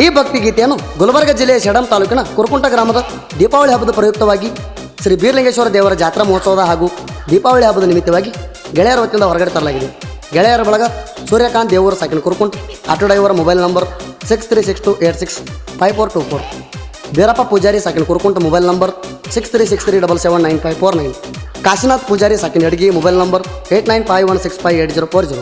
ಈ ಭಕ್ತಿ ಗೀತೆಯನ್ನು ಗುಲ್ಬರ್ಗ ಜಿಲ್ಲೆಯ ಶೆಡಂ ತಾಲೂಕಿನ ಕುರುಕುಂಟ ಗ್ರಾಮದ ದೀಪಾವಳಿ ಹಬ್ಬದ ಪ್ರಯುಕ್ತವಾಗಿ ಶ್ರೀ ಬೀರಲಿಂಗೇಶ್ವರ ದೇವರ ಜಾತ್ರಾ ಮಹೋತ್ಸವದ ಹಾಗೂ ದೀಪಾವಳಿ ಹಬ್ಬದ ನಿಮಿತ್ತವಾಗಿ ಗೆಳೆಯರ ವತಿಯಿಂದ ಹೊರಗಡೆ ತರಲಾಗಿದೆ. ಗೆಳೆಯರ ಬಳಗ ಸೂರ್ಯಕಾಂತ್ ದೇವರ ಸಾಕಿನ Kurukunta, auto driver mobile number 6362865424, Beerappa Pujari ಸಾಕಿನ ಕುರುಕುಂಟ ಮೊಬೈಲ್ ನಂಬರ್ 6363779549, ಕಾಶಿನಾಥ್ ಪೂಜಾರಿ ಸಾಕಿನ ಅಡಿಗೆ ಮೊಬೈಲ್ ನಂಬರ್ 8951658040,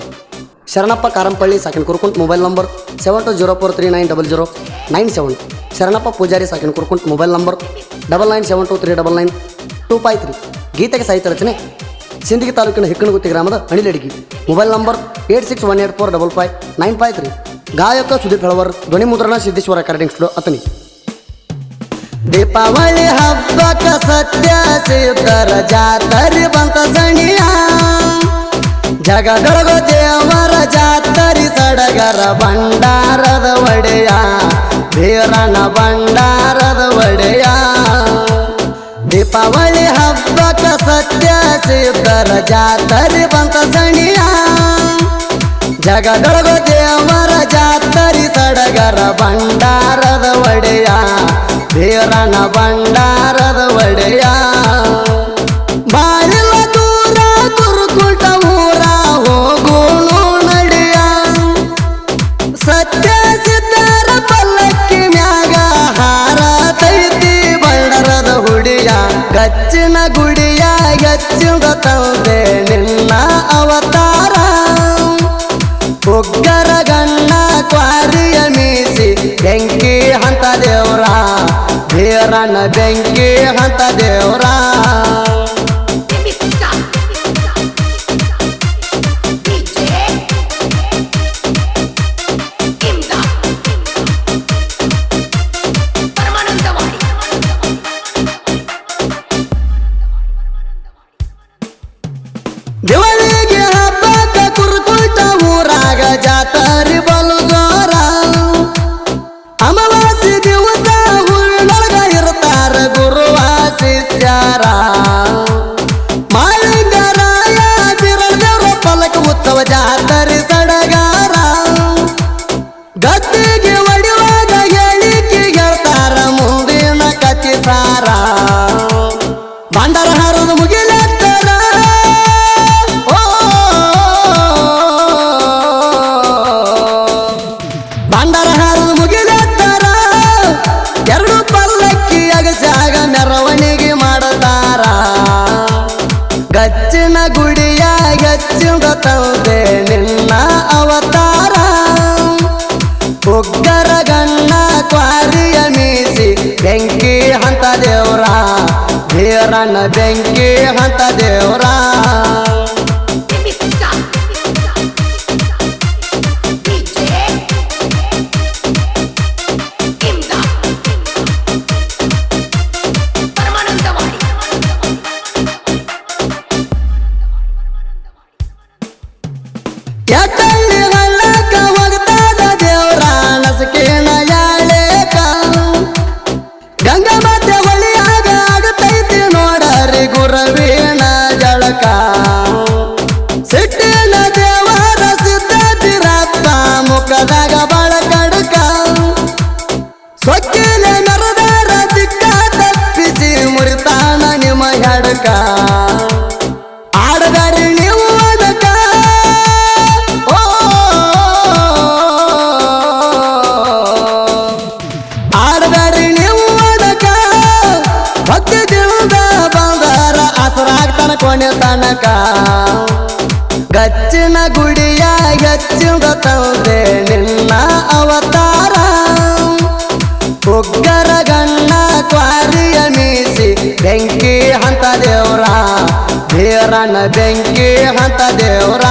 ಶರಣಪ್ಪ ಕಾರಂಪಳ್ಳಿ ಸಾಕಿನ ಕುರುಕುಂಟ ಮೊಬೈಲ್ ನಂಬರ್ 7204390097, ಶರಣಪ್ಪ ಪೂಜಾರಿ ಸಾಕಿನ ಕುರುಕುಂಟ ಮೊಬೈಲ್ ನಂಬರ್ 9972399253. ಗೀತೆಗೆ ಸಾಹಿತ್ಯ ರಚನೆ ಸಿಂದಗಿ ತಾಲೂಕಿನ ಹಿಕ್ಕನಗುತ್ತಿ ಗ್ರಾಮದ ಅನಿಲ್ ಅಡಿಗೆ, ಮೊಬೈಲ್ ನಂಬರ್ 8618455953. ಗಾಯಕ ಸುದೀಪ್ ಹೆಳವರ್, ಧ್ವನಿ ಮುದ್ರಣ ಸಿದ್ದೇಶ್ವರ ರೆಕಾರ್ಡಿಂಗ್ ಸ್ಟುಡಿಯೋ ಅತನಿ. ದೀಪಾವಳಿ ಹಬ್ಬಕ ಸತ್ಯ ಸಿದ್ಧರ ಜಾತರಿ ಬಂತ ಸಣಿಯ, ಜಗದೊಳಗೋ ದೇವರ ಜಾತರಿ ಸಡಗರ ಭಂಡಾರದ ಒಡೆಯ, ಬೀರನ ಭಂಡಾರದ ಒಡೆಯ. ದೀಪಾವಳಿ ಹಬ್ಬಕ ಸತ್ಯ ಸಿದ್ಧರ ಜಾತರಿ ಬಂತ ಸಣಿಯ, ಜಗದೊಳಗೋ ದೇವರ ಜಾತರಿ ಸಡಗರ ಭಂಡಾರದ ಒಡೆಯ, ಬೀರನ ಭಂಡಾರದ ಒಡೆಯ. ಬಾಳಿಲ ದೂರ ಕುರುಕುಂಟ ಊರ ಹೋಗೋಣು ನಡೆಯ, ಸತ್ಯ ಸಿದ್ಧರ ಪಲ್ಲಕ್ಕಿ ಮ್ಯಾಗ ಹಾರತೈತಿ ಬಂಡರದ ಹುಡಿಯ, ಗಚ್ಚಿನ ಗುಡಿಯ ಗಚ್ಚಿದ ತಂದೆ ನಿನ್ನ ಅವತಾರ, ಉಗ್ಗರ ಗಣ್ಣ ಕ್ವಾರಿಯ ಮೀಸಿ ಬೆಂಕಿ ಹಂತ ದೇವ್ರ, ಬೀರನ ಬೆಂಕಿ ಹಂತ ದೇವ್ರ. ದಿವಾಳಿಗೆ ಹಬ್ಬದ ಕುರುಕುಂಟ ಊರಾಗ ಜಾತರಿ ಬಲು ಜೋರ, ಅಮಾವಾಸ್ಯೆ ದಿವಸ ಊರಿನೊಳಗ ಇರ್ತಾರ ಗುರುವ ಶಿಷ್ಯರ, ಮಾಳಿಂಗರಾಯ ಬೀರನ ದೇವ್ರ ಪಲಕ ಉತ್ಸವ ಜಾತರಿ ಸಡಗಾರ, ಗದ್ದಿಗೆ ಒಡೆಯುವಾಗ ಹೇಳಿಕೆ ಹೇಳ್ತಾರ ಮುಂದಿನ ಕತಿ ಸಾರ, ಭಂಡಾರ ಹಾರದ ಮುಗಿಲೆತ್ತರ ಭಂಡಾರ ಹಾರದ ಮುಗಿಲೆತ್ತರ, ಎರಡು ಪಲ್ಲಕ್ಕಿ ಅಗಸಾಗ ಮೆರವಣಿಗೆ ಮಾಡತಾರ, ಗಚ್ಚಿನ ಗುಡಿಯ ಗಚ್ಚಿದ ತಂದೆ ನಿನ್ನ ಅವತಾರ, ಉಗ್ಗರ ಗಣ್ಣ ಕ್ವಾರಿಯ ಮೀಸಿ ಬೆಂಕಿ ಹಂತ ದೇವ್ರ, ಬೀರನ ಬೆಂಕಿ ಹಂತ ದೇವ್ರ. ಎಟ್ಟಳ್ಳಿ ಹಳ್ಳಕ್ಕ ಹೋಗ್ತಾದ ದೇವ್ರ ನಸಕಿನ ಯಾಳೆಕ, ಗಂಗಾ ಮಾತೆ ಹೊಳಿಯಾಗ ಆಗತೈತಿ ನೋಡರಿ ಗುರವಿನ ಜಳಕ, ಸಿಟ್ಟಿನ ದೇವರ ಸಿದ್ಧ ಬೀರಪ್ಪ ಮುಖದಾಗ ಬಳಕಡಕ, ಸೊಕ್ಕಿನ ಮೆರದಾರ ದಿಕ್ಕ ತಪ್ಪಿಸಿ ಮುರಿತಾನ ನಿಮ್ಮ ಹೆಡಕ, ಆಡದಾರಿ ನೀವು ಅದಕ ಆಡದಾರಿ ನೀವು ಅದಕ, ಭಕ್ತಿ ತಿಳಿದ ಬಂಗಾರ ಹಸರಾಗ್ತಾನ ಕೊನೆ ತನಕ, ಗಚ್ಚಿನ ಗುಡಿಯ ಗಚ್ಚಿದ ತಂದೆ ನಿನ್ನ ಅವತಾರ, ಉಗ್ಗರ ಗಣ್ಣ ಕ್ವಾರಿಯ ಮೀಸಿ ಬೆಂಕಿ ಹಂತ ದೇವ್ರ, ಬೀರನ ಬೆಂಕಿ ಹಂತ ದೇವ್ರ.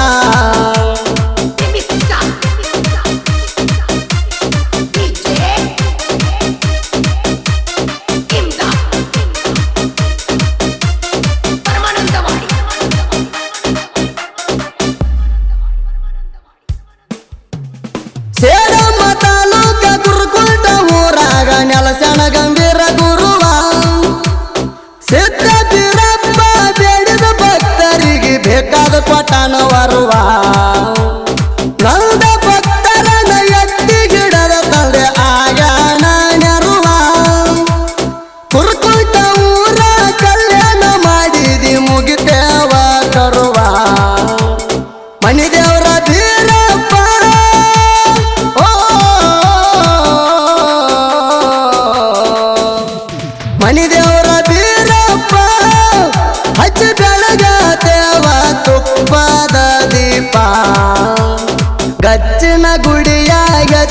ಸೇಡಮ್ಮ ತಾಲೂಕ ಕುರುಕುಂಟ ಊರಾಗ ನೆಲಸಣ ಗಂಭೀರ ಗುರುವ, ಸಿದ್ಧ ಬೀರಪ್ಪ ಬೇಡಿದ ಭಕ್ತರಿಗೆ ಬೇಕಾದ ಕೊಟ್ಟನ ವರುವ,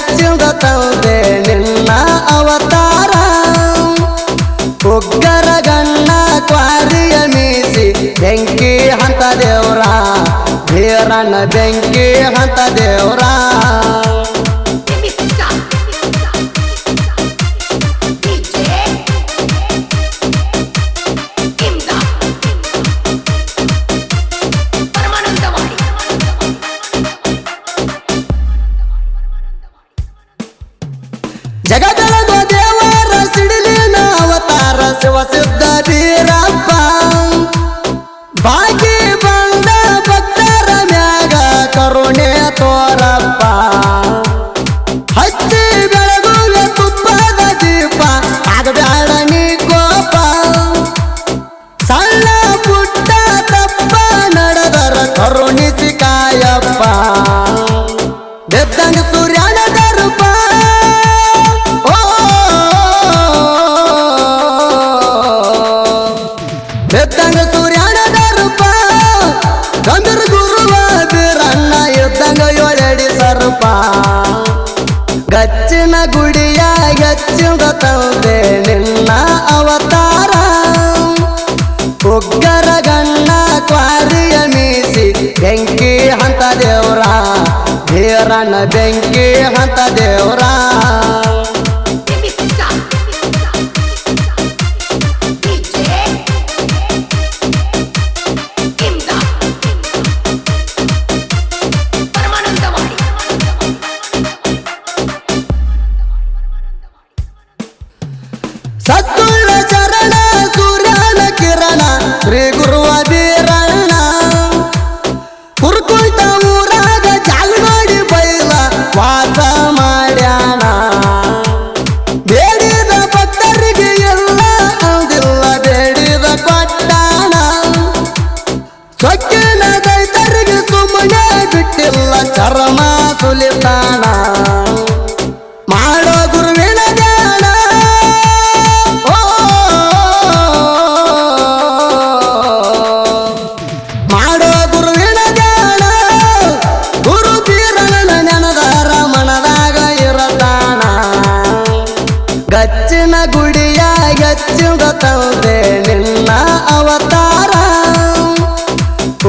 ಹೆಚ್ಚಿದ ತಂದೆ ನಿನ್ನ ಅವತಾರ ಉಗ್ಗರ ಗಣ್ಣ ಕ್ವಾರಿಯ ಮೀಸಿ ಬೆಂಕಿ ಹಂತ ದೇವ್ರ ಬೀರಣ್ಣ ಬೆಂಕಿ ಹಂತ ದೇವ್ರ ಜಗದಳಗೋ ದೇವರ ಸಿಡಿಲಿನ ಅವತಾರ ಶಿವಸಿದ್ಧ ಬೀರಪ್ಪ ಬಾಗಿ ಬಂದ ಭಕ್ತರ ಮ್ಯಾಗ ಕರುಣೆ ತೋರಪ್ಪ ಹಚ್ಚಿ ಬೆಳಗುವ ತುಪ್ಪದ ದೀಪ ಆಗಬ್ಯಾಡ ನೀ ಕೋಪ ಸಣ್ಣ ಪುಟ್ಟ ತಪ್ಪ ನಡೆದರ ಕರುಣಿಸಿ ಕಾಯಪ್ಪ ಬೆದ್ದಂಗ ಸೂರ್ಯನ ದರ್ಪ ಬೆದ್ದಂಗ ಸೂರ್ಯನ ದರ್ಪ ಗಂಧರ ಗುರುವ ಬೀರಣ್ಣ ಇದ್ದಂಗ ಏಳಡಿ ಸರ್ಪ ಗಚ್ಚಿನ ಗುಡಿಯ ಹೆಚ್ಚಿದ ತಂದೆ ನಿನ್ನ ಅವತಾರ ಉಗ್ಗರ ಗಣ್ಣ ಕ್ವಾರಿಯ ಮೀಸಿ ಬೆಂಕಿ ಹಂತ ದೇವ್ರ ಬೀರಣ್ಣ ಬೆಂಕಿ ಹಂತ ದೇವ್ರ ಸತ್ತುಳ್ಳ ಚರಣ ಸೂರ್ಯನ ಕಿರಣ ಶ್ರೀ ಗುರುವ ಬೀರಣ್ಣ ಕುರ್ಕುಂಟ ಊರಾಗ ಜಾಗ ಮಾಡಿ ಬೈಲ ವಾಸ ಮಾಡ್ಯಾಣ ಬೇಡಿದ ಭಕ್ತರಿಗೆ ಎಲ್ಲ ಅಂದಿಲ್ಲ ಬೇಡಿದ ಕೊಟ್ಟಾಣ ಸೊಕ್ಕಿನ ದೈತರಿಗೆ ಸುಮ್ಮನೆ ಬಿಟ್ಟಿಲ್ಲ ಚರ್ಮ ಸುಲಿತಾಣ ಮಾಡೋ ಗುರುವಿನ ಧ್ಯಾನ ಮಾಡೋ ಗುರುವಿನ ಧ್ಯಾನ ಗುರು ಬೀರಣ್ಣನ ನೆನದಾರ ಮನದಾಗ ಇರತಾಣ ಗಚ್ಚಿನ ಗುಡಿಯ ಹೆಚ್ಚಿದ ತಂದೆ ನಿನ್ನ ಅವತಾರ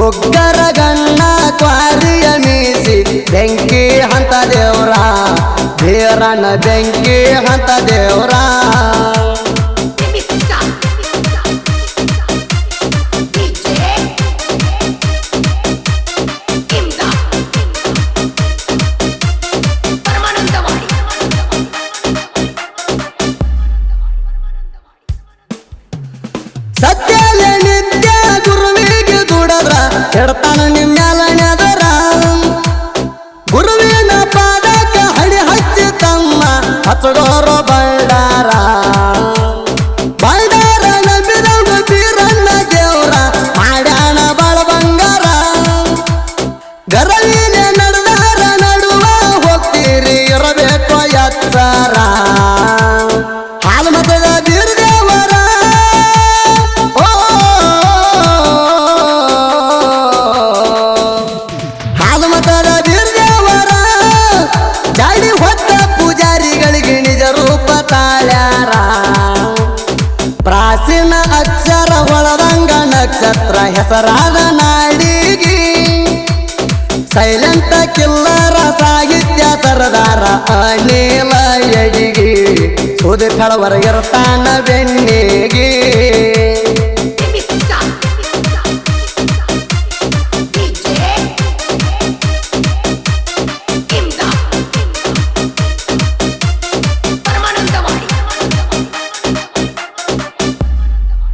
ಉಗ್ಗರ ಗಣ್ಣ ಕ್ವಾರಿಯ ಮೀಸಿ ಬೆಂಕಿ ಹಂತ ದೇವ್ರ ಬೀರಣ್ಣ ಬೆಂಕಿ ಹಂತ ದೇವ್ರ ಸತ್ಯಲೆ ನಿತ್ಯ ಗುರುವಿಗೆ ದುಡದ್ರ ಎಡ್ತಾನ ನಿಮ್ಮೆಲ ನೆದರ ಗುರುವಿನ ಪಾದಕ ಹಡಿ ಹಚ್ಚಿ ತಮ್ಮ ಹಚ್ಚಡೋರು ಬಳ್ಳಾರ ಬಳ್ಳಾರ ನಂಬಿದವ ಬೀರಣ್ಣ ದೇವ್ರ ಮಾಡ್ಯಾಣ ಬಾಳ ಬಂಗಾರ ಗರವಿಲೆ ನಡೆದಾರ ನಡುವ ಹೋಗ್ತೀರಿ ಇರಬೇಕು ಎಚ್ಚರ ಹಾಲುಮತದ ಬೀರ ದೇವರ ಹಾಲುಮತದ ಬೀರ ದೇವರ ಜಾಡಿ ಹೊತ್ತ ಪೂಜಾರಿಗಳಿಗೆ ನಿಜ ರೂಪ ತಾಳ್ಯಾರ ಪ್ರಾಚೀನ ಅಕ್ಷರ ಹೊಳದಂಗ ನಕ್ಷತ್ರ ಹೆಸರಾದ ನಾಡಿಗಿ ಸೈಲೆಂತ ಕಿಲ್ಲರ ಸಾಹಿತ್ಯ ಸರದಾರ ಅನಿಲ ಎಡಿಗಿ ಸುದಿ ಕಳವರ ಇರ್ತಾನ ಬೆನ್ನಿಗಿ